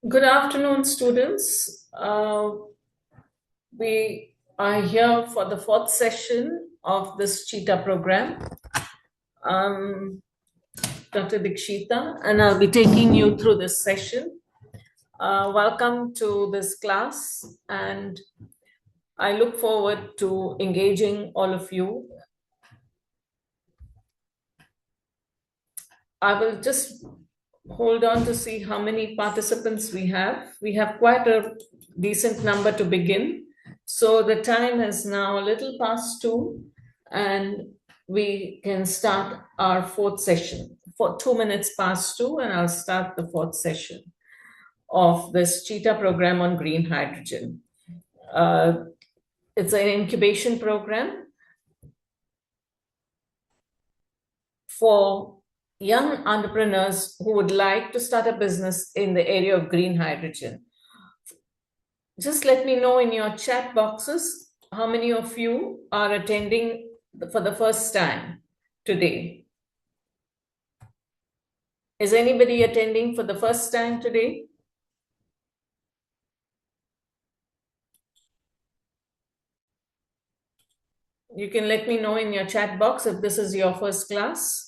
Good afternoon, students. We are here for the fourth session of this Cheetah program. Dr. Dikshita, and I'll be taking you through this session. Welcome to this class, and I look forward to engaging all of you. I will just hold on to see how many participants we have. We have quite a decent number to begin. So the time is now a little past 2, and we can start our fourth session. For 2 minutes past 2, and I'll start the fourth session of this Cheetah program on green hydrogen. It's an incubation program for young entrepreneurs who would like to start a business in the area of green hydrogen. Just let me know in your chat boxes how many of you are attending for the first time today. Is anybody attending for the first time today? You can let me know in your chat box if this is your first class.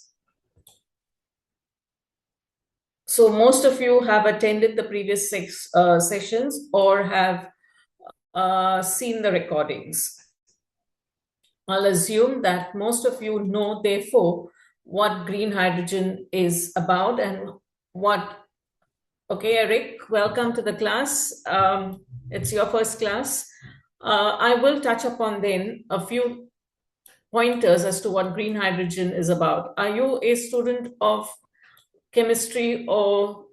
So most of you have attended the previous 6 sessions or have seen the recordings. I'll assume that most of you know, therefore, what green hydrogen is about and what. Okay, Eric, welcome to the class. It's your first class. I will touch upon then a few pointers as to what green hydrogen is about. Are you a student of chemistry or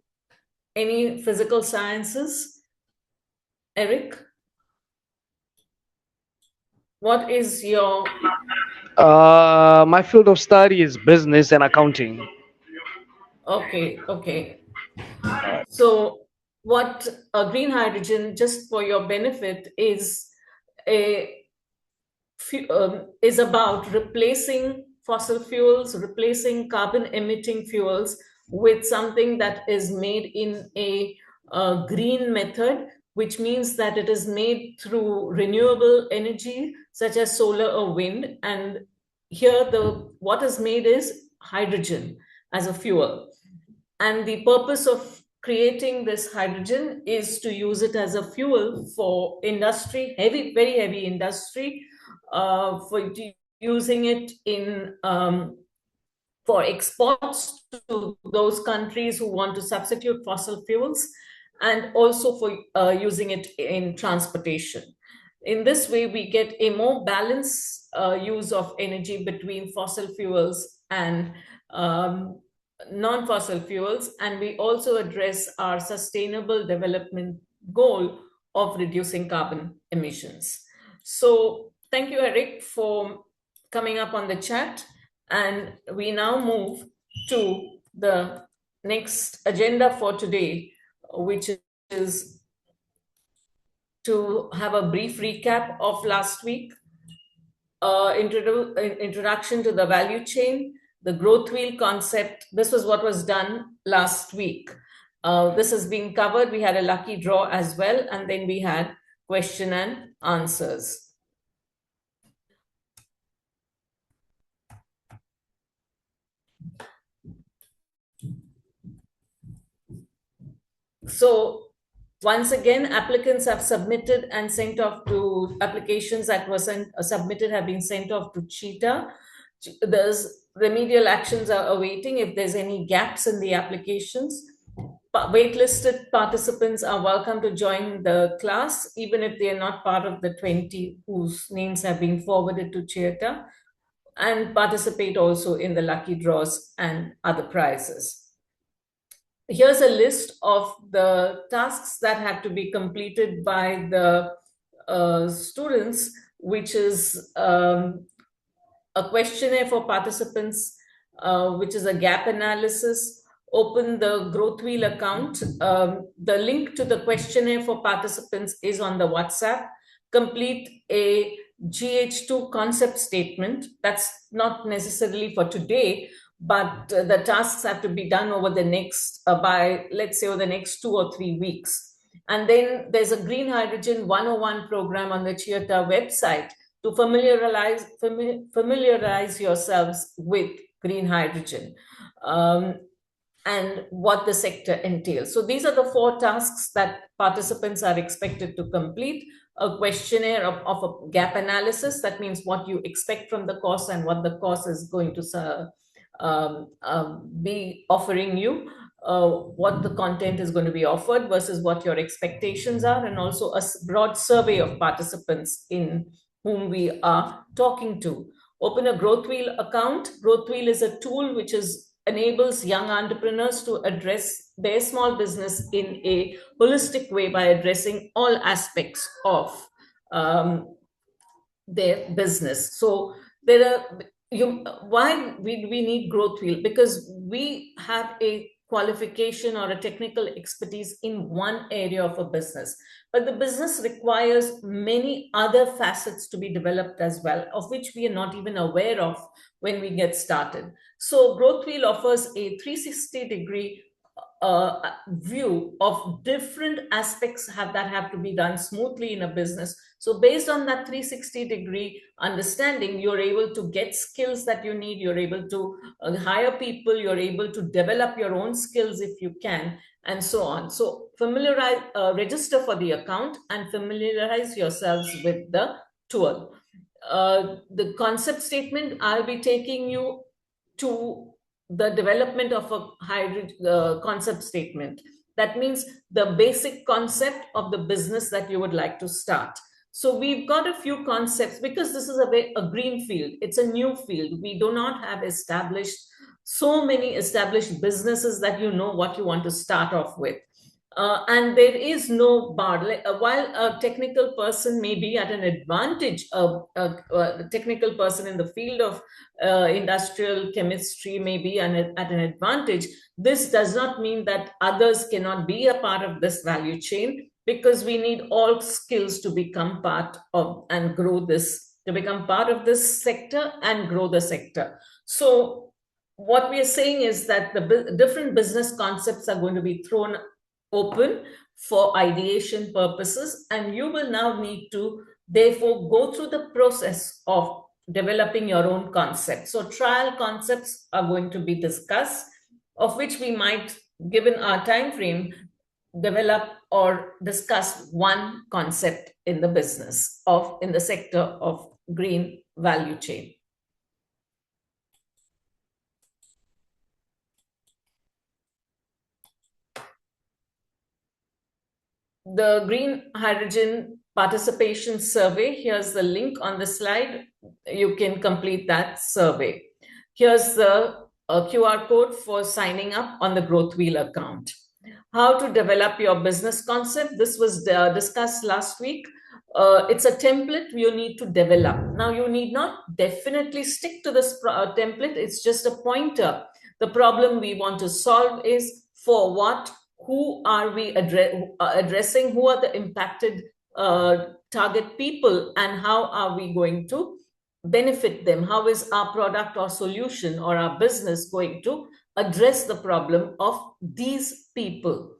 any physical sciences? Eric? What is your... My field of study is business and accounting. Okay. So what green hydrogen, just for your benefit, is about replacing fossil fuels, replacing carbon emitting fuels with something that is made in a green method, which means that it is made through renewable energy such as solar or wind. And here what is made is hydrogen as a fuel. And the purpose of creating this hydrogen is to use it as a fuel for industry, very heavy industry, for using it in for exports to those countries who want to substitute fossil fuels, and also for using it in transportation. In this way, we get a more balanced use of energy between fossil fuels and non-fossil fuels, and we also address our sustainable development goal of reducing carbon emissions. So thank you, Eric, for coming up on the chat. And we now move to the next agenda for today, which is to have a brief recap of last week, introduction to the value chain, the growth wheel concept. This was what was done last week. This has been covered. We had a lucky draw as well, and then we had question and answers. So once again, applicants have submitted and sent off to applications that were submitted have been sent off to Cheetah. There's remedial actions are awaiting if there's any gaps in the applications. Waitlisted participants are welcome to join the class, even if they are not part of the 20 whose names have been forwarded to Cheetah, and participate also in the lucky draws and other prizes. Here's a list of the tasks that have to be completed by the students, which is a questionnaire for participants, which is a gap analysis. Open the Growth Wheel account. The link to the questionnaire for participants is on the WhatsApp. Complete a GH2 concept statement. That's not necessarily for today, but the tasks have to be done over the next, by, let's say, over the next 2 or 3 weeks. And then there's a Green Hydrogen 101 program on the Chiata website to familiarize yourselves with green hydrogen. And what the sector entails. So these are the 4 tasks that participants are expected to complete. A questionnaire of a gap analysis, that means what you expect from the course and what the course is going to be offering you, what the content is going to be offered versus what your expectations are, and also a broad survey of participants in whom we are talking to. Open a Growth Wheel account. Growth Wheel is a tool which enables young entrepreneurs to address their small business in a holistic way by addressing all aspects of their business. So why we need Growth Wheel? Because we have a qualification or a technical expertise in one area of a business, but the business requires many other facets to be developed as well, of which we are not even aware of when we get started. So Growth Wheel offers a 360-degree view of different aspects that have to be done smoothly in a business. So based on that 360-degree understanding, you're able to get skills that you need, you're able to hire people, you're able to develop your own skills if you can, and so on. So register for the account and familiarize yourselves with the tool. The concept statement, I'll be taking you to the development of a concept statement. That means the basic concept of the business that you would like to start. So we've got a few concepts because this is a green field. It's a new field. We do not have so many established businesses that you know what you want to start off with. And there is no bar. While a technical person may be at an advantage, a technical person in the field of industrial chemistry may be at an advantage, this does not mean that others cannot be a part of this value chain, because we need all skills to become part of and grow this, to become part of this sector and grow the sector. So what we are saying is that the different business concepts are going to be thrown open for ideation purposes, and you will now need to therefore go through the process of developing your own concept. So trial concepts are going to be discussed, of which we might, given our time frame, develop or discuss one concept in the business in the sector of green value chain. The Green Hydrogen Participation Survey, here's the link on the slide. You can complete that survey. Here's the QR code for signing up on the Growth Wheel account. How to develop your business concept. This was discussed last week. It's a template you need to develop. Now, you need not definitely stick to this template. It's just a pointer. The problem we want to solve is for what, who are we addressing, who are the impacted target people, and how are we going to benefit them? How is our product or solution or our business going to address the problem of these people?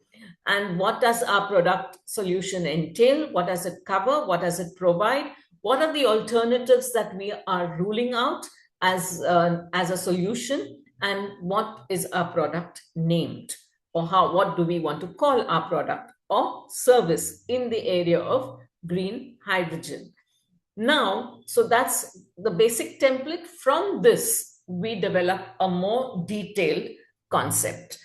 And what does our product solution entail? What does it cover? What does it provide? What are the alternatives that we are ruling out as a solution? And what is our product named? Or what do we want to call our product or service in the area of green hydrogen? Now, so that's the basic template. From this, we develop a more detailed concept.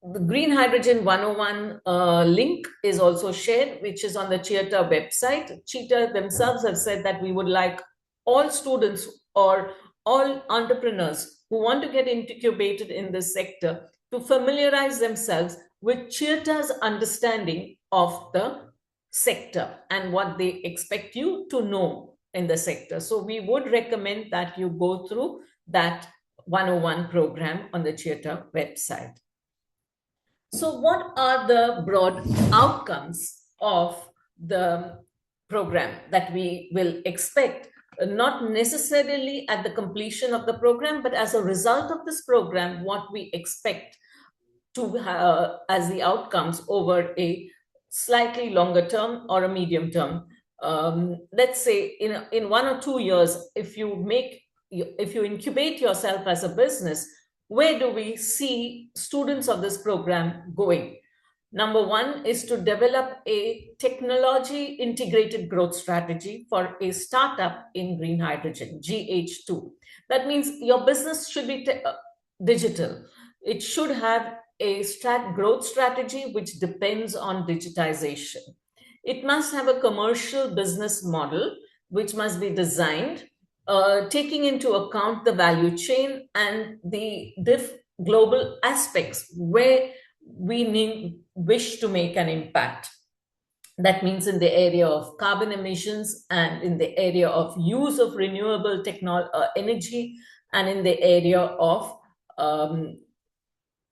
The Green Hydrogen 101 link is also shared, which is on the Chiata website. Chiata themselves have said that we would like all students or all entrepreneurs who want to get incubated in this sector to familiarize themselves with Chiata's understanding of the sector and what they expect you to know in the sector. So we would recommend that you go through that 101 program on the Chiata website. So what are the broad outcomes of the program that we will expect not necessarily at the completion of the program, but as a result of this program, what we expect to as the outcomes over a slightly longer term or a medium term. Let's say in 1 or 2 years, if you incubate yourself as a business, where do we see students of this program going? Number one is to develop a technology integrated growth strategy for a startup in green hydrogen, GH2. That means your business should be digital. It should have a growth strategy which depends on digitization. It must have a commercial business model which must be designed, taking into account the value chain and the global aspects where we wish to make an impact. That means in the area of carbon emissions and in the area of use of renewable energy and in the area of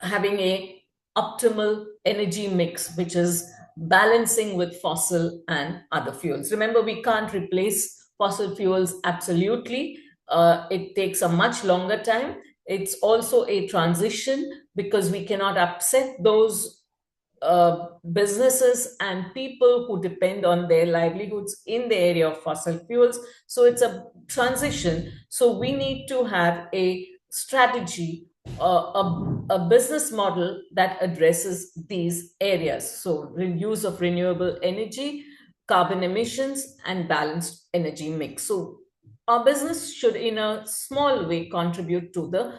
having a optimal energy mix, which is balancing with fossil and other fuels. Remember, we can't replace fossil fuels absolutely. It takes a much longer time. It's also a transition because we cannot upset those businesses and people who depend on their livelihoods in the area of fossil fuels. So it's a transition. So we need to have a strategy, a business model that addresses these areas. So use of renewable energy, carbon emissions, and balanced energy mix. So our business should, in a small way, contribute to the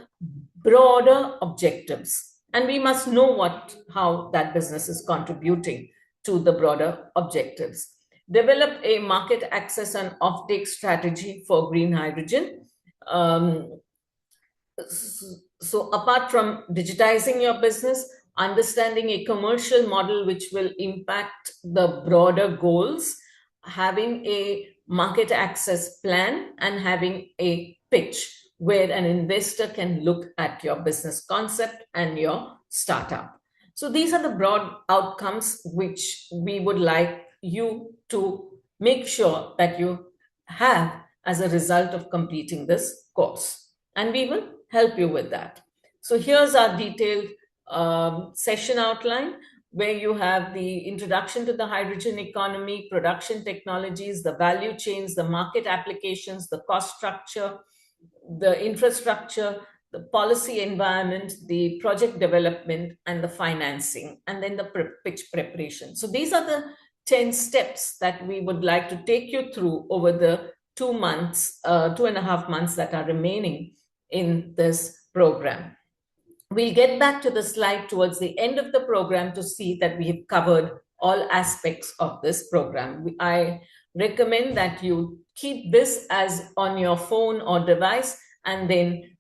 broader objectives. And we must know how that business is contributing to the broader objectives. Develop a market access and offtake strategy for green hydrogen. So apart from digitizing your business, understanding a commercial model which will impact the broader goals, having a market access plan, and having a pitch where an investor can look at your business concept and your startup. So these are the broad outcomes which we would like you to make sure that you have as a result of completing this course. And we will help you with that. So here's our detailed session outline, where you have the introduction to the hydrogen economy, production technologies, the value chains, the market applications, the cost structure, the infrastructure, the policy environment, the project development, and the financing, and then the pitch preparation. So these are the 10 steps that we would like to take you through over the 2.5 months that are remaining in this program. We'll get back to the slide towards the end of the program to see that we have covered all aspects of this program. I recommend that you keep this as on your phone or device and then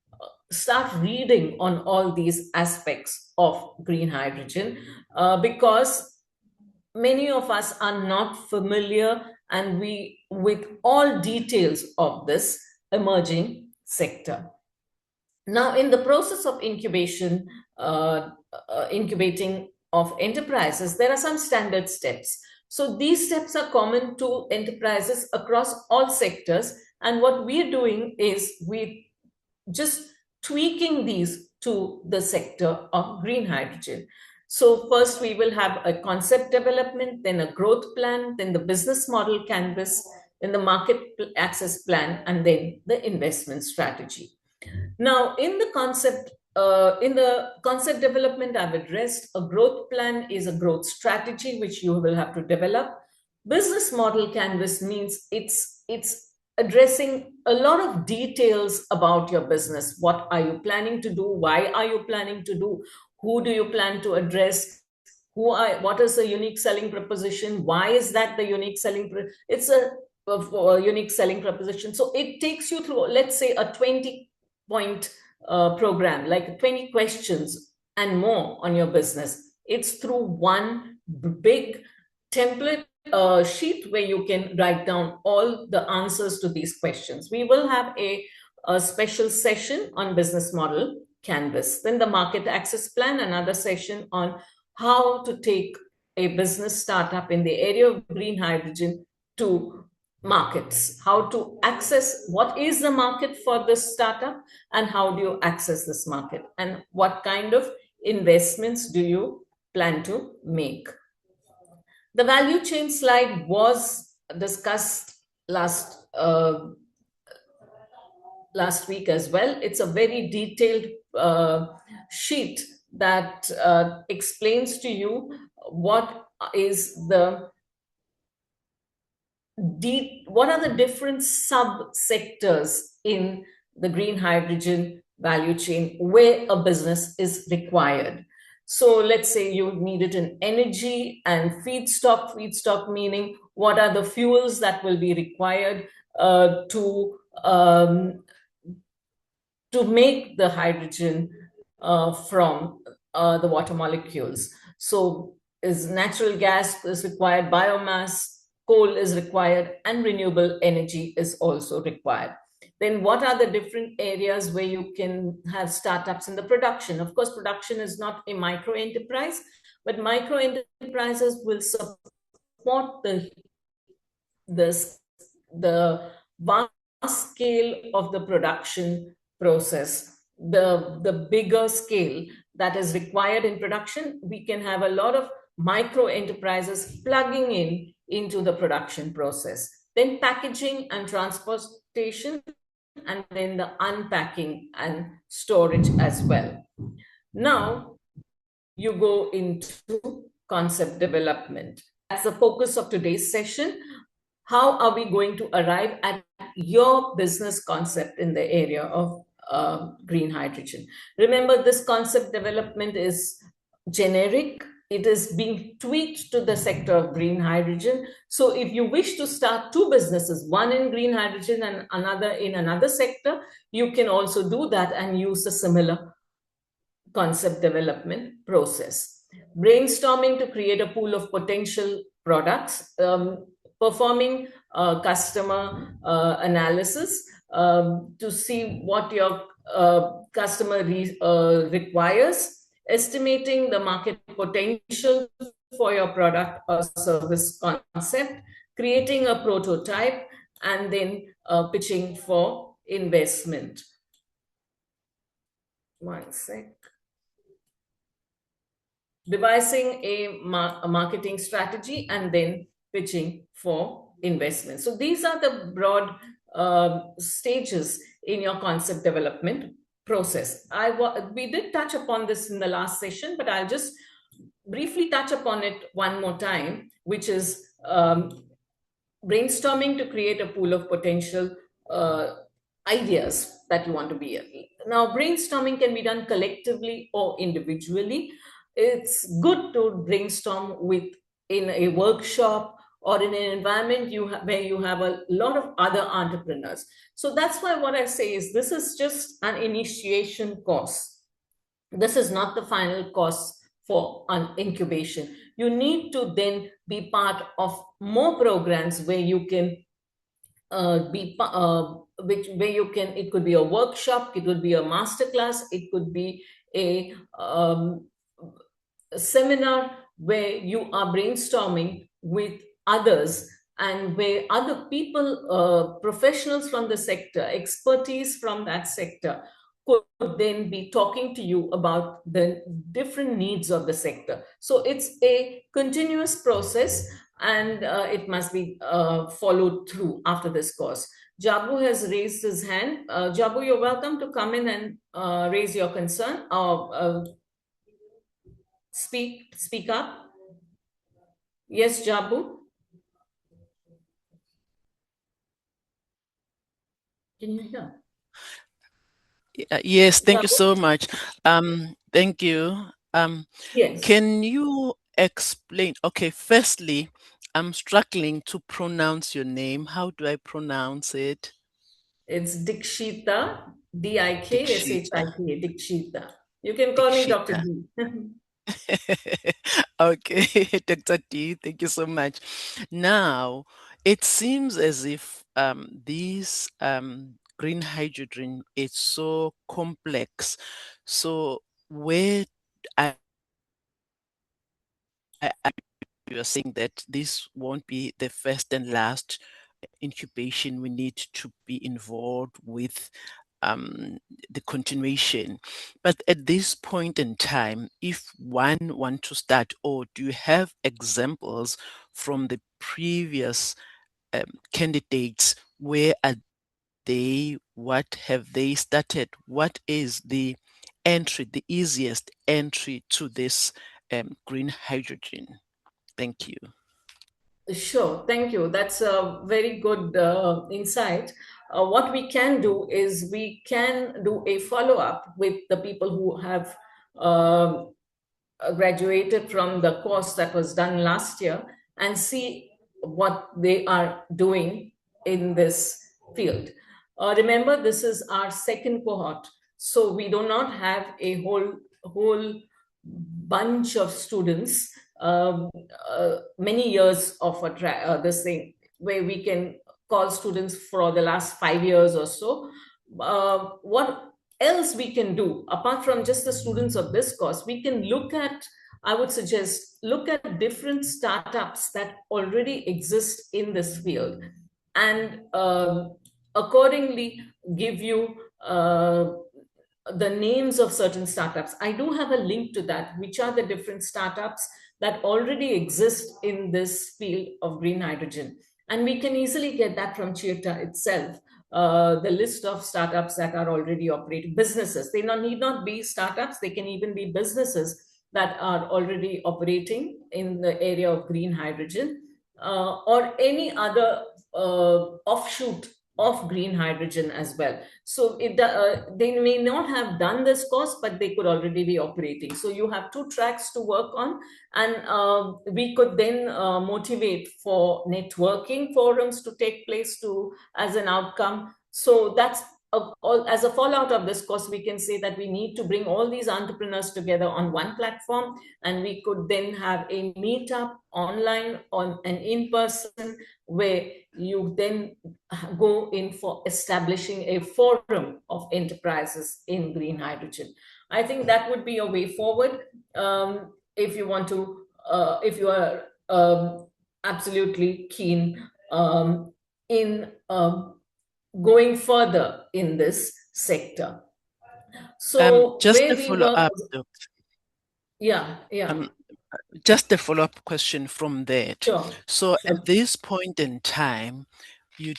start reading on all these aspects of green hydrogen, because many of us are not familiar and with all details of this emerging sector. Now, in the process of incubating of enterprises, there are some standard steps. So these steps are common to enterprises across all sectors. And what we're doing is we're just tweaking these to the sector of green hydrogen. So first we will have a concept development, then a growth plan, then the business model canvas, then the market access plan, and then the investment strategy. Now, in the concept development, I've addressed a growth plan is a growth strategy which you will have to develop. Business model canvas means it's addressing a lot of details about your business. What are you planning to do? Why are you planning to do? Who do you plan to address? What is the unique selling proposition? Why is that the unique selling? It's a unique selling proposition. So it takes you through, let's say, a 20-point program, like 20 questions and more on your business. It's through one big template sheet where you can write down all the answers to these questions. We will have a special session on business model canvas, then the market access plan, another session on how to take a business startup in the area of green hydrogen to markets, how to access what is the market for this startup, and how do you access this market, and what kind of investments do you plan to make. The value chain slide was discussed last week as well. It's a very detailed sheet that explains to you what is the what are the different sub-sectors in the green hydrogen value chain where a business is required. So let's say you need it in energy and feedstock. Feedstock meaning what are the fuels that will be required to make the hydrogen from the water molecules. So is natural gas is required, biomass, coal is required, and renewable energy is also required. Then what are the different areas where you can have startups in the production? Of course, production is not a micro enterprise, but micro enterprises will support the vast scale of the production process, the bigger scale that is required in production. We can have a lot of micro enterprises plugging into the production process. Then packaging and transportation, and then the unpacking and storage as well. Now you go into concept development. That's the focus of today's session. How are we going to arrive at your business concept in the area of green hydrogen? Remember, this concept development is generic. It is being tweaked to the sector of green hydrogen. So if you wish to start two businesses, one in green hydrogen and another in another sector, you can also do that and use a similar concept development process. Brainstorming to create a pool of potential products, performing customer analysis to see what your customer requires, estimating the market potential for your product or service concept, creating a prototype, and then pitching for investment. One sec. Devising a marketing strategy and then pitching for investment. So these are the broad stages in your concept development process. We did touch upon this in the last session, but I'll just briefly touch upon it one more time, which is brainstorming to create a pool of potential ideas that you want to be in. Now, brainstorming can be done collectively or individually. It's good to brainstorm in a workshop or in an environment where you have a lot of other entrepreneurs. So that's why what I say is this is just an initiation course. This is not the final course for an incubation. You need to then be part of more programs where you can it could be a workshop, it could be a masterclass, it could be a seminar where you are brainstorming with others and where other people, professionals from the sector, expertise from that sector could then be talking to you about the different needs of the sector. So it's a continuous process, and it must be followed through after this course. Jabu has raised his hand. Jabu, you're welcome to come in and raise your concern or speak up. Yes, Jabu. Can you hear? Yes, thank you so much. Thank you. Yes. Can you explain? Okay, firstly, I'm struggling to pronounce your name. How do I pronounce it? It's Dikshita, Dikshita, Dikshita. You can call me Dr. D. Okay, Dr. D, thank you so much. Now, it seems as if this green hydrogen is so complex. So where you're saying that this won't be the first and last incubation, we need to be involved with the continuation. But at this point in time, if one want to start, or do you have examples from the previous candidates? Where are they? What have they started? What is the entry, the easiest entry to this green hydrogen? Thank you. Sure, thank you. That's a very good insight. What we can do is we can do a follow-up with the people who have graduated from the course that was done last year and see what they are doing in this field. Remember, this is our second cohort, so we do not have a whole bunch of students, many years of this thing where we can call students for the last 5 years or so. What else we can do apart from just the students of this course? We can look at, I would suggest, look at different startups that already exist in this field and accordingly give you the names of certain startups. I do have a link to that, which are the different startups that already exist in this field of green hydrogen. And we can easily get that from Chieta itself, the list of startups that are already operating, businesses. They need not be startups, they can even be businesses that are already operating in the area of green hydrogen, or any other offshoot of green hydrogen as well. So they may not have done this course, but they could already be operating. So you have two tracks to work on, and we could then motivate for networking forums to take place as an outcome. So that's as a fallout of this course, we can say that we need to bring all these entrepreneurs together on one platform, and we could then have a meetup online on and in person, where you then go in for establishing a forum of enterprises in green hydrogen. I think that would be a way forward. If you want to, if you are absolutely keen in going further in this sector. So just where a we follow work, up. yeah. Just a follow up question from that. Sure. So at this point in time, do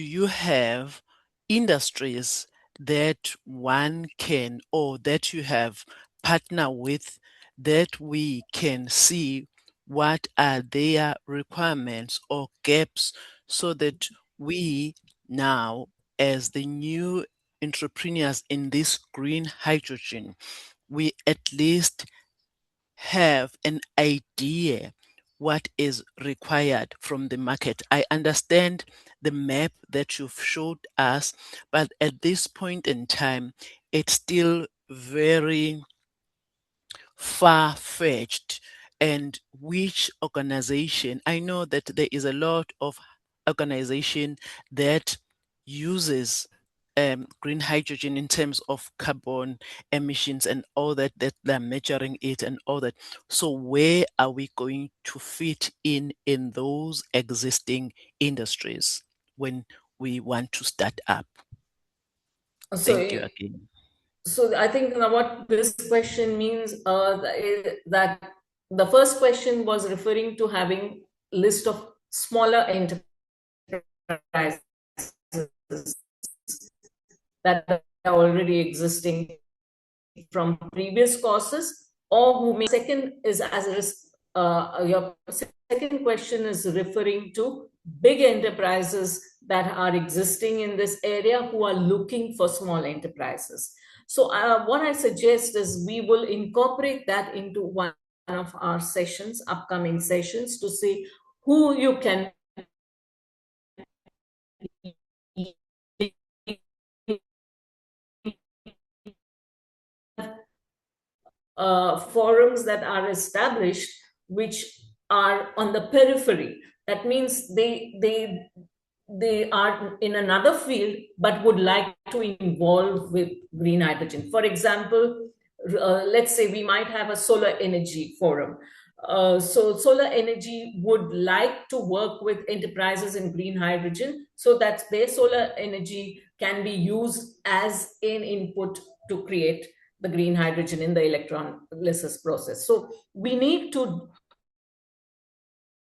you have industries that one can, or that you have partnered with, that we can see what are their requirements or gaps, so that we now, as the new entrepreneurs in this green hydrogen, we at least have an idea what is required from the market? I understand the map that you've showed us, but at this point in time, it's still very far-fetched. And which organization? I know that there is a lot of organization that uses green hydrogen in terms of carbon emissions and all that they're measuring it and all that. So where are we going to fit in those existing industries when we want to start up? Thank you again. So I think what this question means, that the first question was referring to having list of smaller enterprises that are already existing from previous courses, or who may. Second is your second question is referring to big enterprises that are existing in this area who are looking for small enterprises. So what I suggest is we will incorporate that into one of our sessions, upcoming sessions, to see who you can forums that are established, which are on the periphery. That means they are in another field but would like to involve with green hydrogen. For example, let's say we might have a solar energy forum. So solar energy would like to work with enterprises in green hydrogen so that their solar energy can be used as an input to create the green hydrogen in the electrolysis process. So we need to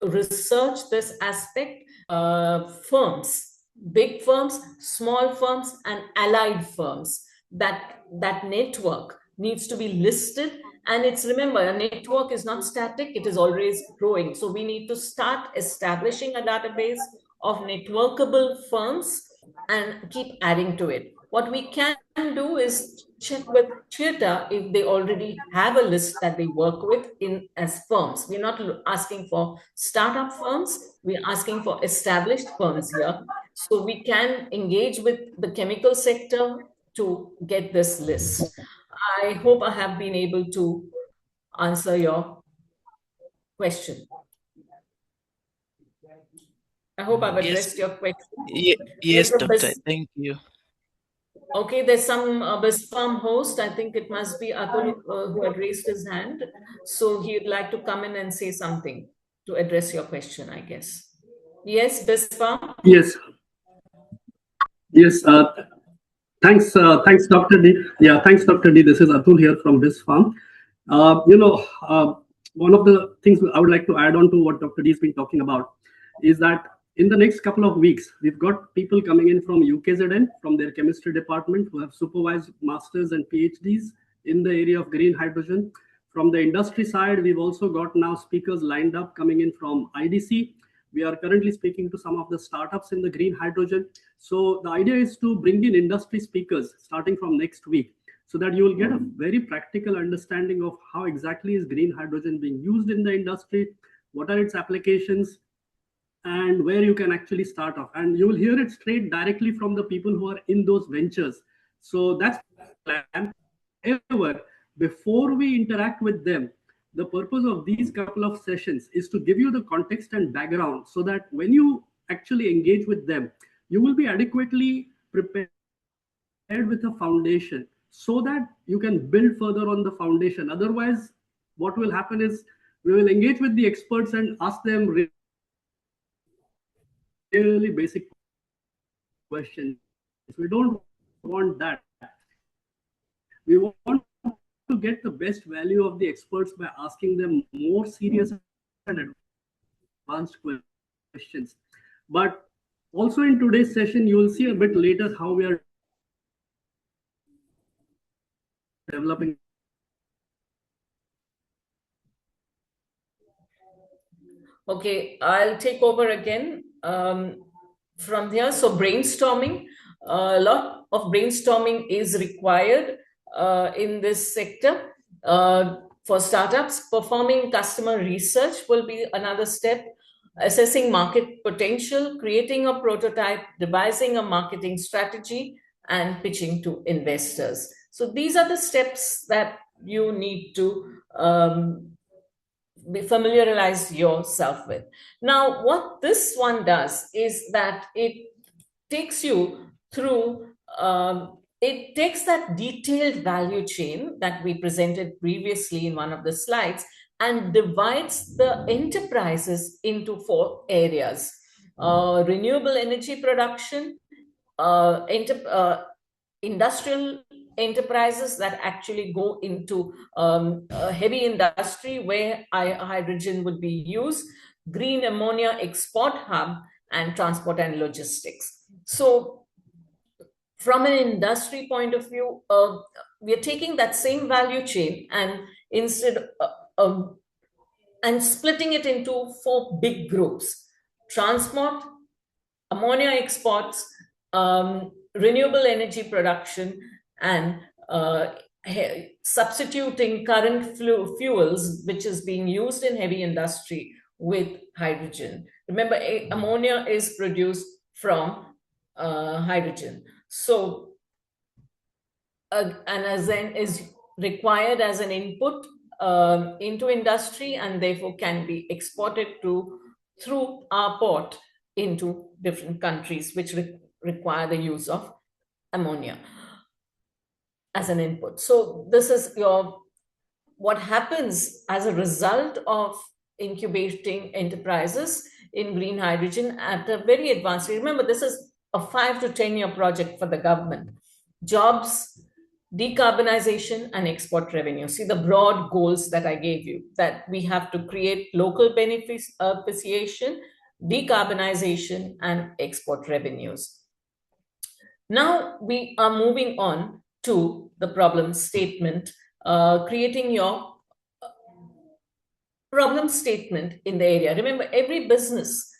research this aspect. Firms, big firms, small firms, and allied firms, that network needs to be listed. And it's, remember, a network is not static, it is always growing. So we need to start establishing a database of networkable firms and keep adding to it. What we can do is check with Chieta if they already have a list that they work with in as firms. We're not asking for startup firms, we're asking for established firms here. So we can engage with the chemical sector to get this list. I hope I have been able to answer your question. I hope I've addressed your question. Yes, There's a doctor. Thank you. Okay, there's some BISFARM host. I think it must be Atul who had raised his hand. So he'd like to come in and say something to address your question, I guess. Yes, BISFARM? Yes. Yes. Thanks, Dr. D. Yeah, thanks, Dr. D. This is Atul here from BISFARM. One of the things I would like to add on to what Dr. D has been talking about is that in the next couple of weeks, we've got people coming in from UKZN, from their chemistry department, who have supervised masters and PhDs in the area of green hydrogen. From the industry side, we've also got now speakers lined up coming in from IDC. We are currently speaking to some of the startups in the green hydrogen. So the idea is to bring in industry speakers starting from next week, so that you will get a very practical understanding of how exactly is green hydrogen being used in the industry, what are its applications, and where you can actually start off. And you will hear it straight directly from the people who are in those ventures. So that's the plan. However, before we interact with them, the purpose of these couple of sessions is to give you the context and background, so that when you actually engage with them, you will be adequately prepared with a foundation, so that you can build further on the foundation. Otherwise, what will happen is we will engage with the experts and ask them really basic questions. We don't want that. We want to get the best value of the experts by asking them more serious and advanced questions. But also in today's session, you will see a bit later how we are developing. Okay, I'll take over again from here. So brainstorming, a lot of brainstorming is required in this sector. For startups, performing customer research will be another step. Assessing market potential, creating a prototype, devising a marketing strategy, and pitching to investors. So these are the steps that you need to familiarize yourself with. Now, what this one does is that it takes you through, it takes that detailed value chain that we presented previously in one of the slides and divides the enterprises into 4 areas. Renewable energy production, industrial enterprises that actually go into heavy industry where hydrogen would be used, green ammonia export hub, and transport and logistics. So from an industry point of view, we are taking that same value chain and instead and splitting it into 4 big groups: transport, ammonia exports, renewable energy production, and substituting current fuels, which is being used in heavy industry, with hydrogen. Remember, ammonia is produced from hydrogen. So, and as then is required as an input into industry, and therefore can be exported through our port into different countries which require the use of ammonia as an input. So this is your what happens as a result of incubating enterprises in green hydrogen at a very advanced stage. Remember, this is a 5 to 10-year project for the government. Jobs, decarbonization, and export revenue. See the broad goals that I gave you, that we have to create local beneficiation, decarbonization, and export revenues. Now we are moving on to the problem statement, creating your problem statement in the area. Remember, every business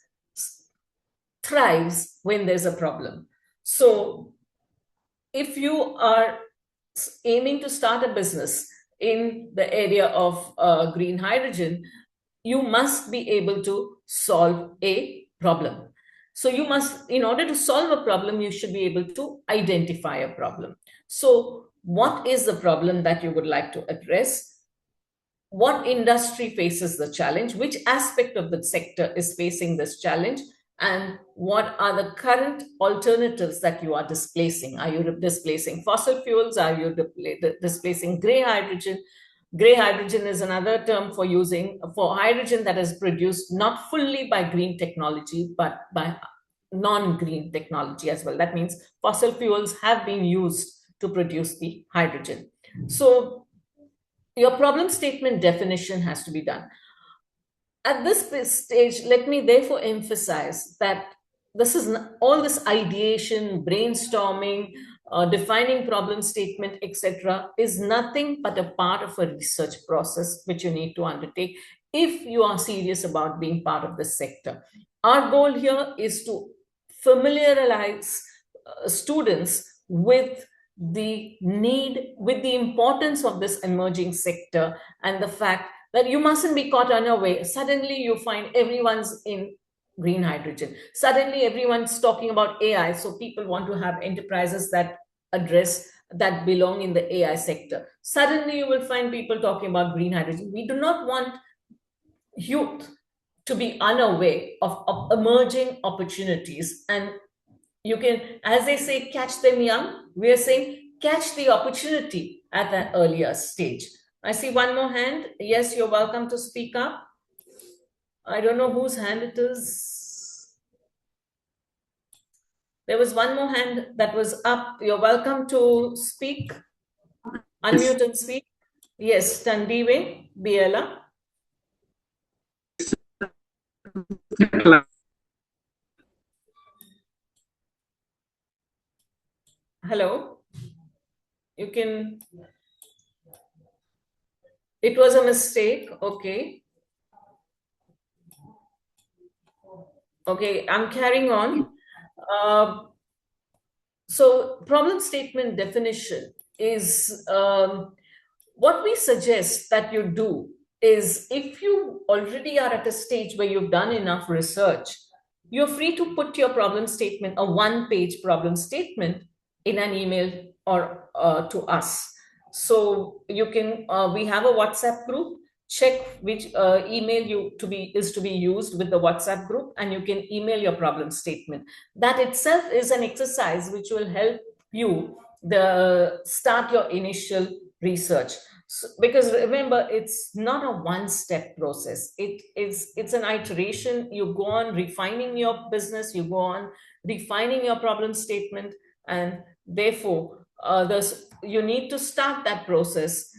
thrives when there's a problem. So if you are aiming to start a business in the area of green hydrogen, you must be able to solve a problem. So you must, in order to solve a problem, you should be able to identify a problem. So what is the problem that you would like to address? What industry faces the challenge? Which aspect of the sector is facing this challenge? And what are the current alternatives that you are displacing? Are you displacing fossil fuels? Are you displacing gray hydrogen? Gray hydrogen is another term for hydrogen that is produced not fully by green technology, but by non-green technology as well. That means fossil fuels have been used to produce the hydrogen. So your problem statement definition has to be done. At this stage, let me therefore emphasize that all this ideation, brainstorming, defining problem statement, etc., is nothing but a part of a research process which you need to undertake if you are serious about being part of the sector. Our goal here is to familiarize students with the importance of this emerging sector, and the fact that you mustn't be caught unaware. Suddenly you find everyone's in green hydrogen. Suddenly everyone's talking about AI. So people want to have enterprises that belong in the AI sector. Suddenly you will find people talking about green hydrogen. We do not want youth to be unaware of emerging opportunities. And you can, as they say, catch them young. We are saying catch the opportunity at an earlier stage. I see one more hand. Yes, you're welcome to speak up. I don't know whose hand it is. There was one more hand that was up. You're welcome to speak. Unmute and speak. Yes, Tandiwe Biela. Hello. You can. It was a mistake. Okay. Okay, I'm carrying on. So problem statement definition is what we suggest that you do is, if you already are at a stage where you've done enough research, you're free to put your problem statement, a one-page problem statement, in an email or to us. So you can, we have a WhatsApp group. Check which email is to be used with the WhatsApp group, and you can email your problem statement. That itself is an exercise which will help you start your initial research. So, because remember, it's not a one-step process. It's an iteration. You go on refining your business, you go on refining your problem statement, and therefore you need to start that process.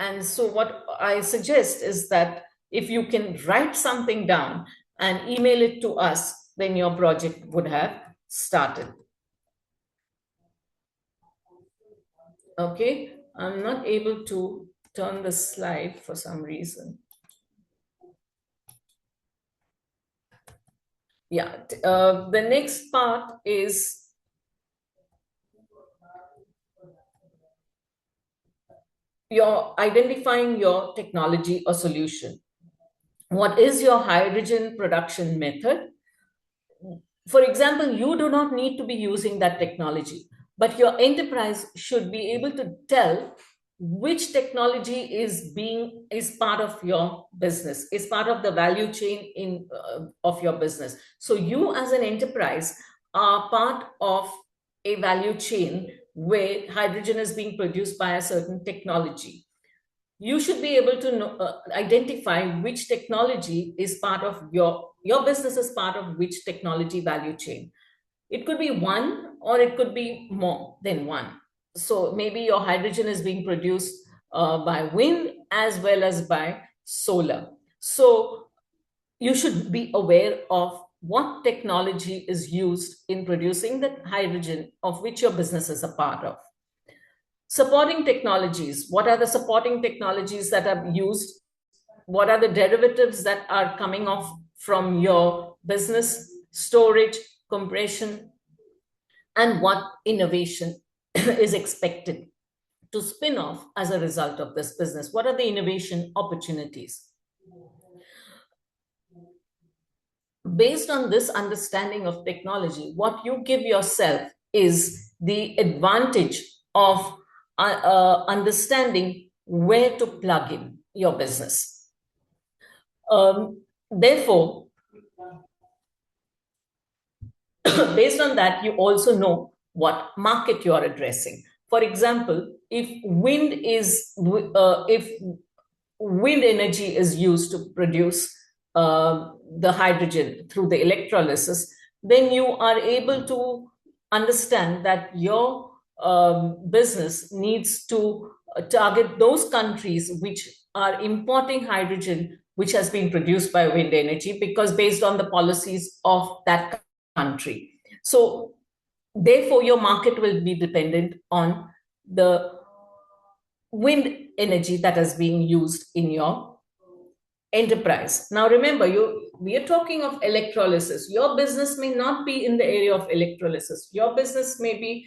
And so what I suggest is that if you can write something down and email it to us, then your project would have started. Okay, I'm not able to turn the slide for some reason. Yeah, the next part is you're identifying your technology or solution. What is your hydrogen production method? For example, you do not need to be using that technology, but your enterprise should be able to tell which technology is part of your business, is part of the value chain of your business. So you as an enterprise are part of a value chain where hydrogen is being produced by a certain technology. you should be able to identify which technology is part of your business is part of which technology value chain. It could be one or it could be more than one. So maybe your hydrogen is being produced by wind as well as by solar. So you should be aware of what technology is used in producing the hydrogen of which your business is a part of. Supporting technologies. What are the supporting technologies that are used? What are the derivatives that are coming off from your business? Storage, compression, and what innovation is expected to spin off as a result of this business? What are the innovation opportunities? Based on this understanding of technology, what you give yourself is the advantage of understanding where to plug in your business. Therefore, based on that, you also know what market you are addressing. For example, if wind energy is used to produce the hydrogen through the electrolysis, then you are able to understand that your business needs to target those countries which are importing hydrogen which has been produced by wind energy, because based on the policies of that country. So therefore, your market will be dependent on the wind energy that is being used in your enterprise. Now, remember, we are talking of electrolysis. Your business may not be in the area of electrolysis. Your business may be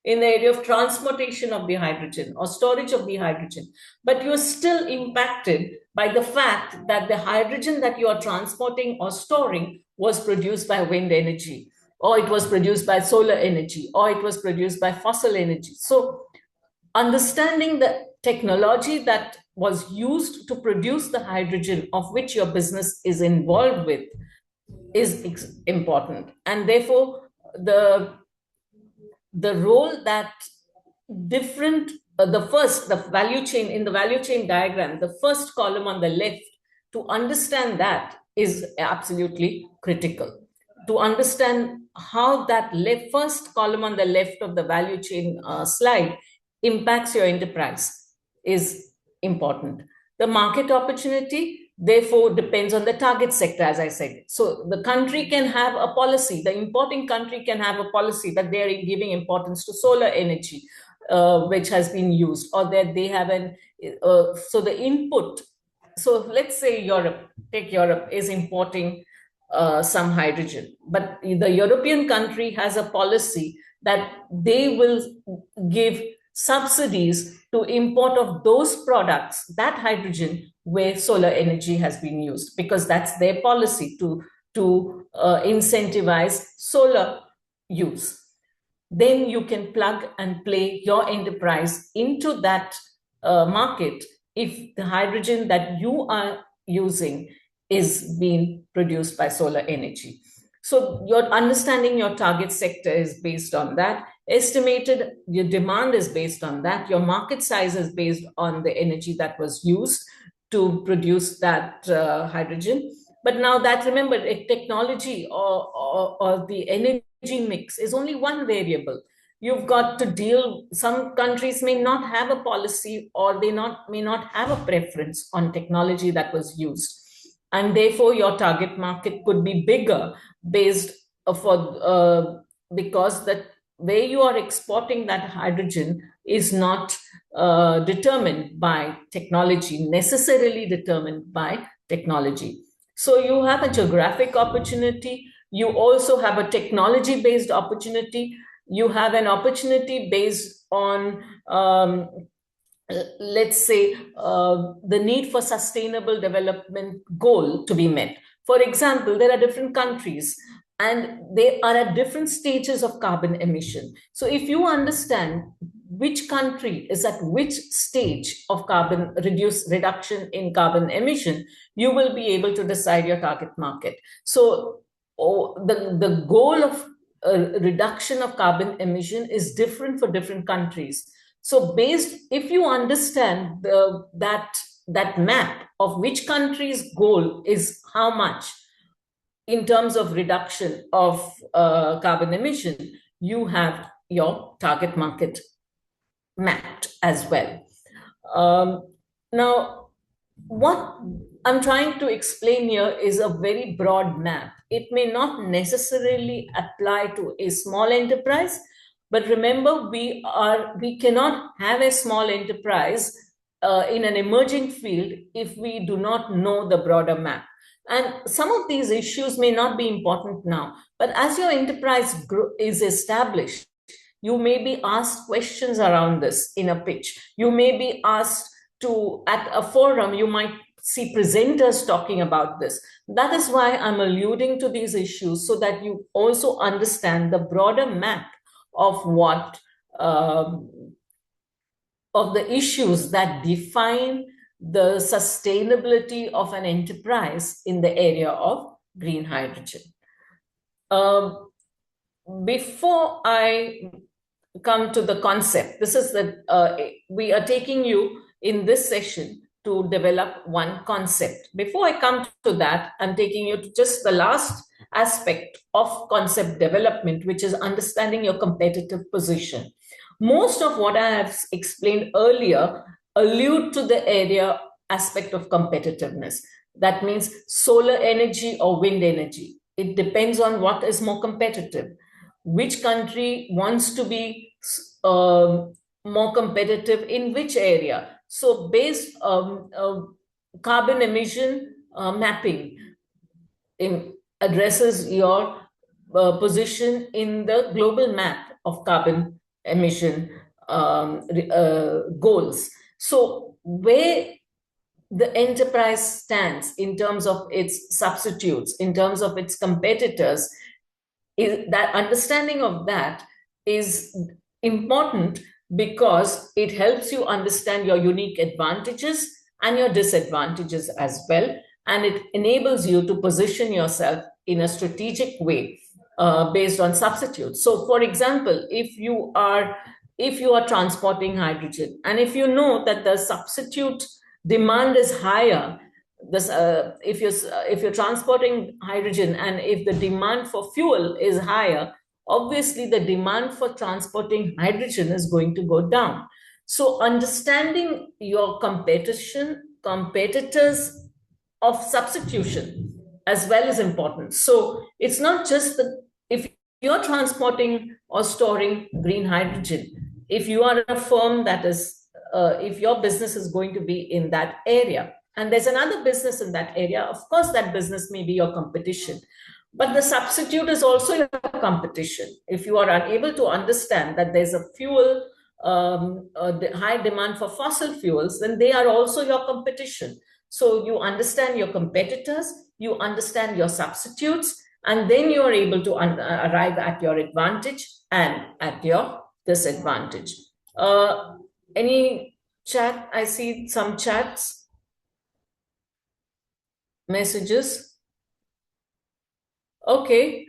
in the area of transportation of the hydrogen or storage of the hydrogen, but you're still impacted by the fact that the hydrogen that you are transporting or storing was produced by wind energy, or it was produced by solar energy, or it was produced by fossil energy. So understanding the technology that was used to produce the hydrogen of which your business is involved with is important. And therefore, the role that different, the value chain, in the value chain diagram, the first column on the left, to understand that is absolutely critical. To understand how that first column on the left of the value chain slide impacts your enterprise is important. The market opportunity, therefore, depends on the target sector, as I said. So the country can have a policy, the importing country can have a policy that they are giving importance to solar energy, which has been used, or that they have so the input. So let's say Europe is importing some hydrogen, but the European country has a policy that they will give subsidies to import of those products, that hydrogen, where solar energy has been used, because that's their policy to incentivize solar use. Then you can plug and play your enterprise into that market if the hydrogen that you are using is being produced by solar energy. So your understanding your target sector is based on that. Estimated your demand is based on that. Your market size is based on the energy that was used to produce that hydrogen. But now that, remember, technology or the energy mix is only one variable. You've got to deal, some countries may not have a policy, or they may not have a preference on technology that was used. And therefore, your target market could be bigger based because that where you are exporting that hydrogen is not determined by technology, necessarily determined by technology. So you have a geographic opportunity. You also have a technology-based opportunity. You have an opportunity based on, let's say, the need for sustainable development goal to be met. For example, there are different countries and they are at different stages of carbon emission. So if you understand which country is at which stage of reduction in carbon emission, you will be able to decide your target market. So the goal of reduction of carbon emission is different for different countries. So if you understand that map of which country's goal is how much in terms of reduction of carbon emission, you have your target market mapped as well. Now, what I'm trying to explain here is a very broad map. It may not necessarily apply to a small enterprise, but remember, we cannot have a small enterprise in an emerging field if we do not know the broader map. And some of these issues may not be important now, but as your enterprise is established, you may be asked questions around this in a pitch. You may be asked at a forum, you might see presenters talking about this. That is why I'm alluding to these issues, so that you also understand the broader map of of the issues that define the sustainability of an enterprise in the area of green hydrogen. Before I come to the concept, this is we are taking you in this session to develop one concept. Before I come to that, I'm taking you to just the last aspect of concept development, which is understanding your competitive position. Most of what I have explained earlier allude to the area aspect of competitiveness. That means solar energy or wind energy. It depends on what is more competitive. Which country wants to be more competitive in which area? So based carbon emission mapping addresses your position in the global map of carbon emission goals. So where the enterprise stands in terms of its substitutes, in terms of its competitors, that understanding of that is important, because it helps you understand your unique advantages and your disadvantages as well. And it enables you to position yourself in a strategic way based on substitutes. So for example, if you are transporting hydrogen, and if you know that the substitute demand is higher, if you're transporting hydrogen and if the demand for fuel is higher, obviously the demand for transporting hydrogen is going to go down. So understanding your competitors of substitution as well is important. So it's not just if you're transporting or storing green hydrogen, if you are a firm that is, if your business is going to be in that area, and there's another business in that area, of course, that business may be your competition. But the substitute is also your competition. If you are unable to understand that there's a fuel, high demand for fossil fuels, then they are also your competition. So you understand your competitors, you understand your substitutes, and then you are able to arrive at your advantage and at your disadvantage. Any chat? I see some chats. Messages. Okay.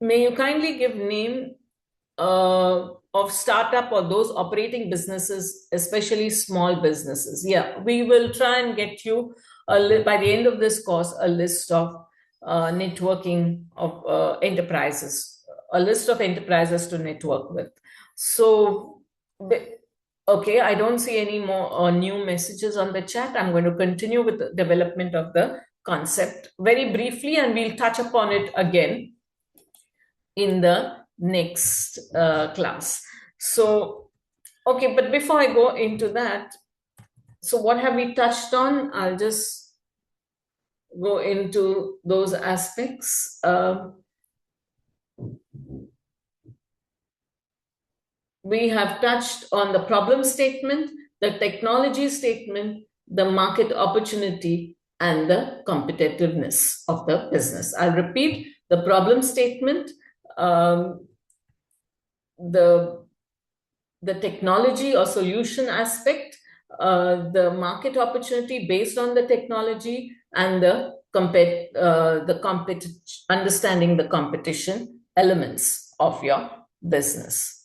May you kindly give name of startup or those operating businesses, especially small businesses? Yeah, we will try and get you by the end of this course a list of networking of enterprises, a list of enterprises to network with. So, okay, I don't see any more new messages on the chat. I'm going to continue with the development of the concept very briefly, and we'll touch upon it again in the next class. So, okay, but before I go into that, so what have we touched on? I'll just go into those aspects. We have touched on the problem statement, the technology statement, the market opportunity, and the competitiveness of the business. I'll repeat: the problem statement, the technology or solution aspect, the market opportunity based on the technology, and understanding the competition, elements of your business.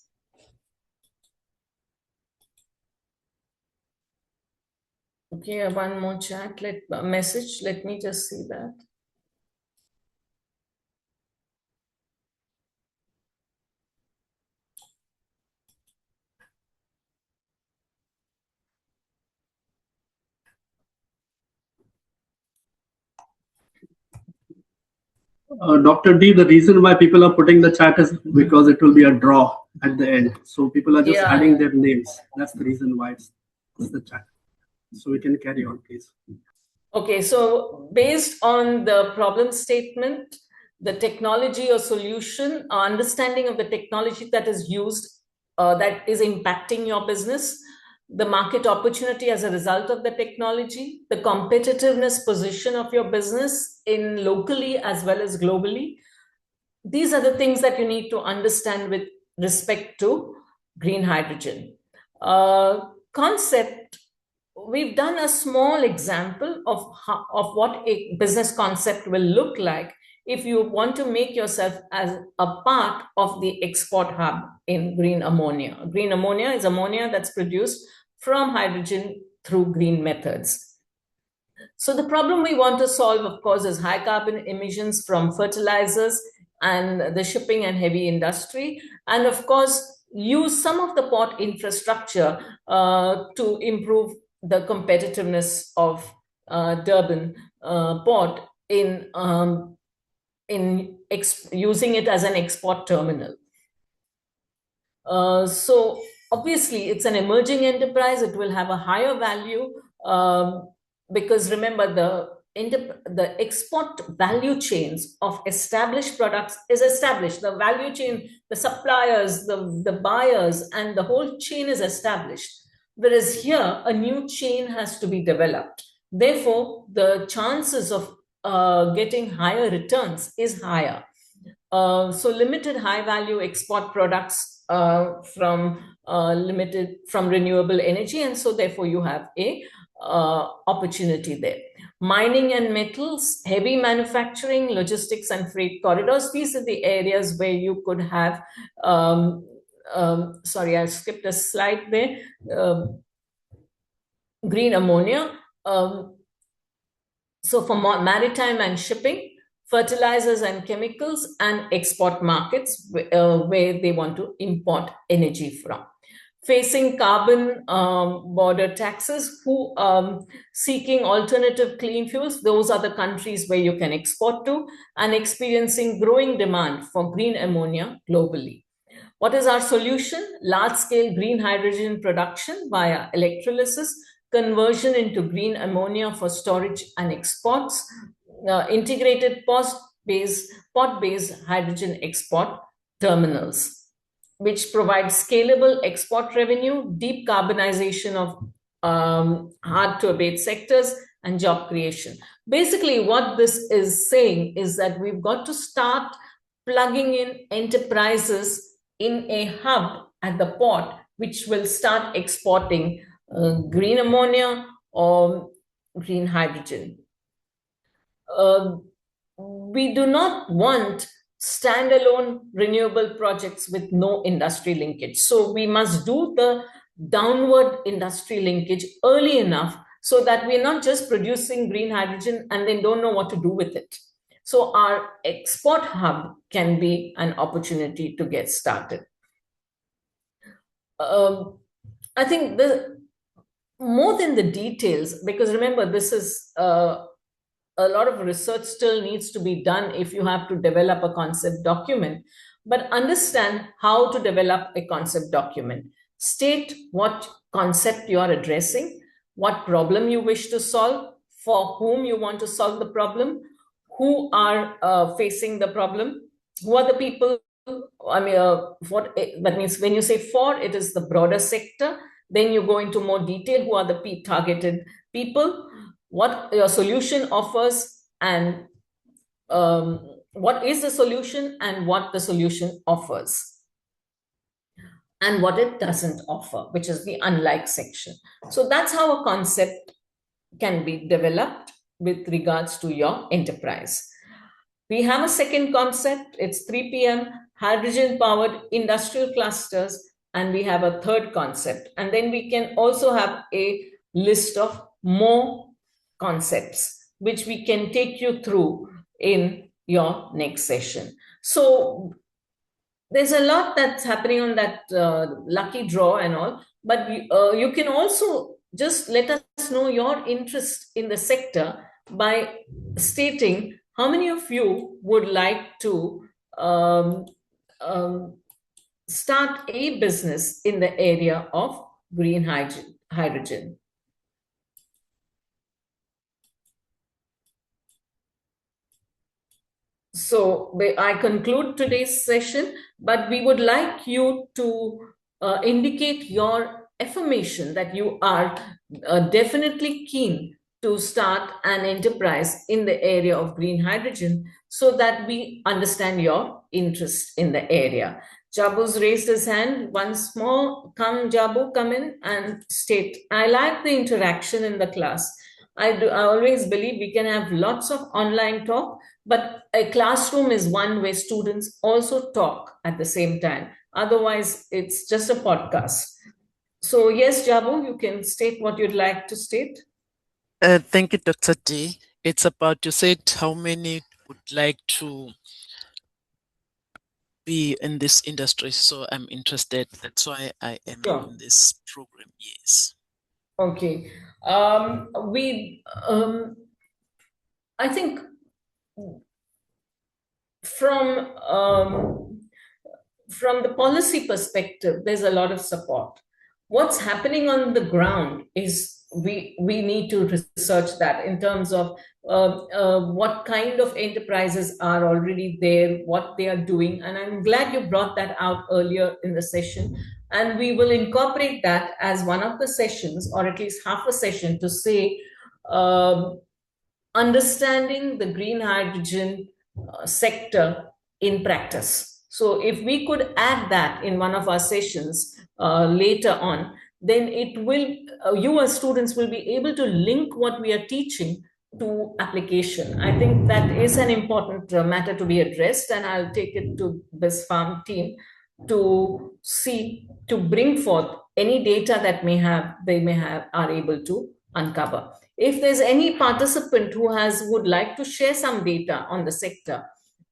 Okay, one more chat, message. Let me just see that. Dr. D, the reason why people are putting the chat is because it will be a draw at the end. So people are just adding their names. That's the reason why it's the chat. So we can carry on, please. Okay, so based on the problem statement, the technology or solution, understanding of the technology that is used, that is impacting your business, the market opportunity as a result of the technology, the competitiveness position of your business in locally as well as globally. These are the things that you need to understand with respect to green hydrogen. Concept, we've done a small example of what a business concept will look like if you want to make yourself as a part of the export hub in green ammonia. Green ammonia is ammonia that's produced from hydrogen through green methods. So the problem we want to solve, of course, is high carbon emissions from fertilizers and the shipping and heavy industry. And of course, use some of the port infrastructure to improve the competitiveness of Durban port in using it as an export terminal. So obviously, it's an emerging enterprise. It will have a higher value because remember, the export value chains of established products is established. The value chain, the suppliers, the buyers, and the whole chain is established. Whereas here, a new chain has to be developed. Therefore, the chances of getting higher returns is higher. So limited high value export products from renewable energy, and so therefore you have a opportunity there. Mining and metals, heavy manufacturing, logistics and freight corridors. These are the areas where you could have. Sorry, I skipped a slide there. Green ammonia. So for maritime and shipping, fertilizers and chemicals, and export markets where they want to import energy from. Facing carbon border taxes, who seeking alternative clean fuels, those are the countries where you can export to, and experiencing growing demand for green ammonia globally. What is our solution? Large-scale green hydrogen production via electrolysis, conversion into green ammonia for storage and exports, integrated pot-based hydrogen export terminals, which provide scalable export revenue, deep carbonization of hard-to-abate sectors, and job creation. Basically, what this is saying is that we've got to start plugging in enterprises in a hub at the port, which will start exporting green ammonia or green hydrogen. We do not want standalone renewable projects with no industry linkage. So we must do the downward industry linkage early enough so that we're not just producing green hydrogen and then don't know what to do with it. So our export hub can be an opportunity to get started. I think more than the details, because remember, this is a lot of research still needs to be done if you have to develop a concept document, but understand how to develop a concept document. State what concept you are addressing, what problem you wish to solve, for whom you want to solve the problem, who are facing the problem, who are the people. I mean, what that means when you say for, it is the broader sector. Then you go into more detail, who are the targeted people, what your solution offers, and what is the solution and what the solution offers, and what it doesn't offer, which is the unlike section. So that's how a concept can be developed with regards to your enterprise. We have a second concept. It's 3 p.m., hydrogen-powered industrial clusters, and we have a third concept. And then we can also have a list of more concepts, which we can take you through in your next session. So there's a lot that's happening on that lucky draw and all, but you can also just let us know your interest in the sector by stating how many of you would like to start a business in the area of green hydrogen. So I conclude today's session, but we would like you to indicate your affirmation that you are definitely keen to start an enterprise in the area of green hydrogen, so that we understand your interest in the area. Jabu's raised his hand once more. Come, Jabu, come in and state. I like the interaction in the class. I always believe we can have lots of online talk, but a classroom is one where students also talk at the same time. Otherwise, it's just a podcast. So yes, Jabu, you can state what you'd like to state. Thank you, Dr. D. It's about, you said how many would like to be in this industry. So I'm interested. That's why I am in this program. Yes. Okay. I think from the policy perspective, there's a lot of support. What's happening on the ground is we need to research that in terms of what kind of enterprises are already there, what they are doing. And I'm glad you brought that out earlier in the session. And we will incorporate that as one of the sessions, or at least half a session, to say, understanding the green hydrogen sector in practice. So if we could add that in one of our sessions later on, then it will, you as students will be able to link what we are teaching to application. I think that is an important matter to be addressed, and I'll take it to this farm team to see, to bring forth any data that are able to uncover. If there's any participant who would like to share some data on the sector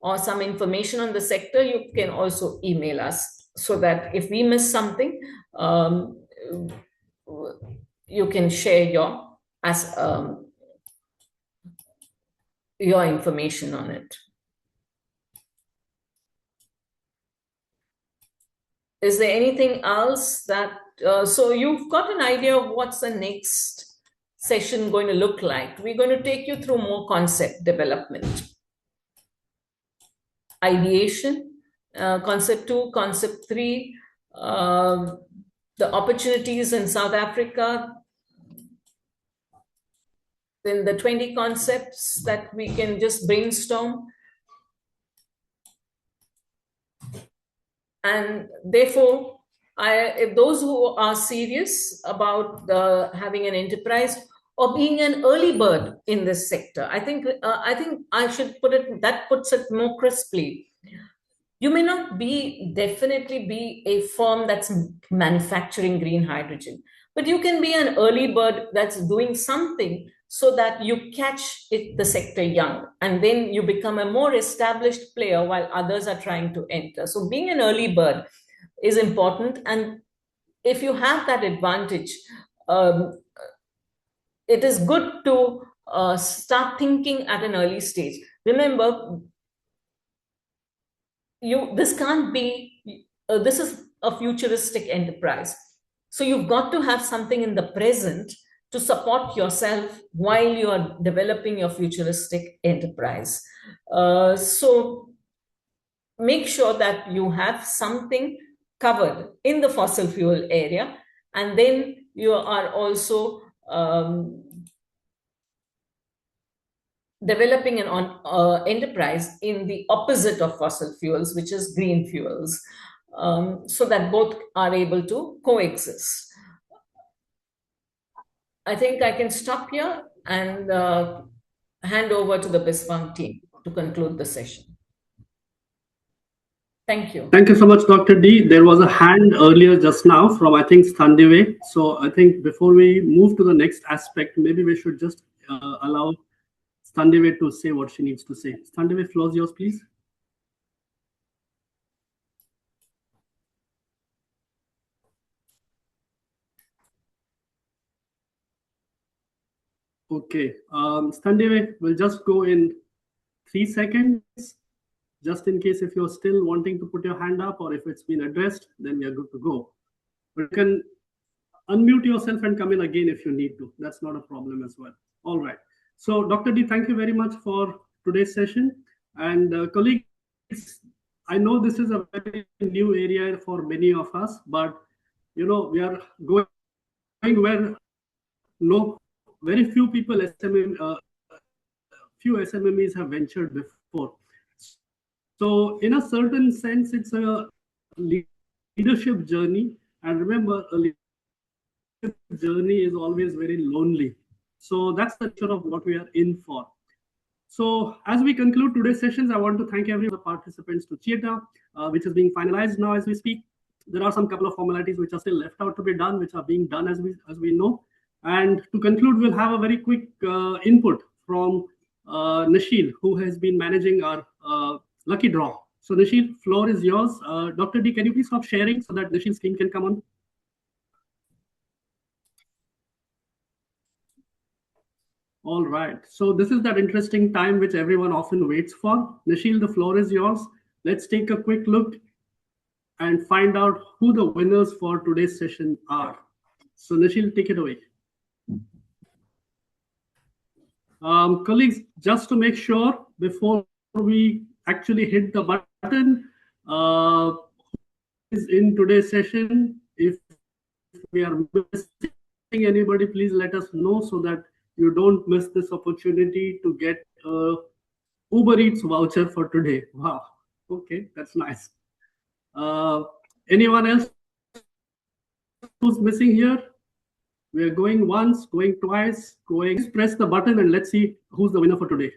or some information on the sector, you can also email us, so that if we miss something, you can share your information on it. Is there anything else that, so you've got an idea of what's the next session going to look like? We're going to take you through more concept development, ideation, concept 2, concept 3, the opportunities in South Africa, then the 20 concepts that we can just brainstorm. And therefore, if those who are serious about having an enterprise or being an early bird in this sector, I think I should put it, that puts it more crisply. You may not definitely be a firm that's manufacturing green hydrogen, but you can be an early bird that's doing something so that you catch the sector young, and then you become a more established player while others are trying to enter. So being an early bird is important. And if you have that advantage, it is good to start thinking at an early stage. Remember, this can't be, this is a futuristic enterprise. So you've got to have something in the present to support yourself while you are developing your futuristic enterprise. So make sure that you have something covered in the fossil fuel area, and then you are also developing an enterprise in the opposite of fossil fuels, which is green fuels, so that both are able to coexist. I think I can stop here and hand over to the BizFarm team. to conclude the session. Thank you. Thank you so much, Dr. D. There was a hand earlier just now from, I think, Standive. So I think before we move to the next aspect, maybe we should just allow Standive to say what she needs to say. Standive, floor is yours, please. Okay, Standive, we'll just go in 3 seconds. Just in case if you're still wanting to put your hand up or if it's been addressed, then we are good to go. But you can unmute yourself and come in again if you need to. That's not a problem as well. All right. So Dr. D, thank you very much for today's session. And colleagues, I know this is a very new area for many of us, but we are going where very few people, few SMMEs have ventured before. So in a certain sense, it's a leadership journey. And remember, a leadership journey is always very lonely. So that's the nature of what we are in for. So as we conclude today's sessions, I want to thank every of the participants to CHIETA, which is being finalized now as we speak. There are some couple of formalities which are still left out to be done, which are being done as we know. And to conclude, we'll have a very quick input from Nashil, who has been managing our lucky draw. So Nashil, floor is yours. Dr. D, can you please stop sharing so that Nashil's screen can come on? All right. So this is that interesting time which everyone often waits for. Nashil, the floor is yours. Let's take a quick look and find out who the winners for today's session are. So Nashil, take it away. Colleagues, just to make sure before we actually hit the button, who is in today's session? If we are missing anybody, please let us know so that you don't miss this opportunity to get a Uber Eats voucher for today. Wow. Okay, that's nice. Anyone else who's missing here? We are going once, going twice, going. Press the button and let's see who's the winner for today.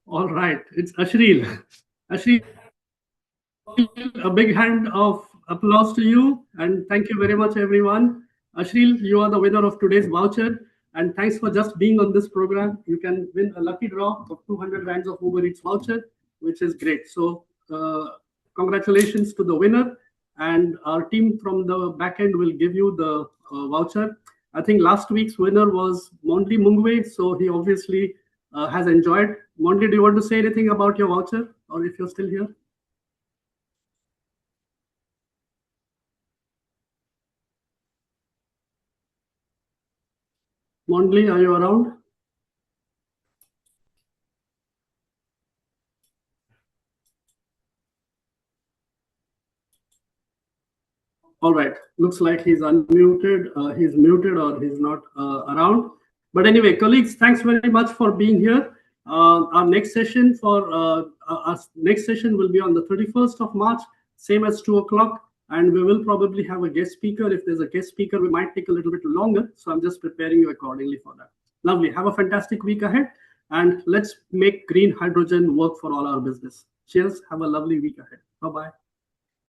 All right, it's Ashreel. Ashreel, a big hand of applause to you, and thank you very much, everyone. Ashreel, you are the winner of today's voucher, and thanks for just being on this program. You can win a lucky draw of 200 rands of Uber Eats voucher, which is great. So congratulations to the winner, and our team from the back end will give you the voucher. I think last week's winner was Mondli Mungwe, so he obviously has enjoyed. Mondli, do you want to say anything about your voucher, or if you're still here? Mondli, are you around? All right, looks like he's unmuted, he's muted, or he's not around. But anyway, colleagues, thanks very much for being here. Our next session will be on the 31st of March, same as 2 o'clock. And we will probably have a guest speaker. If there's a guest speaker, we might take a little bit longer. So I'm just preparing you accordingly for that. Lovely. Have a fantastic week ahead. And let's make green hydrogen work for all our business. Cheers. Have a lovely week ahead. Bye-bye.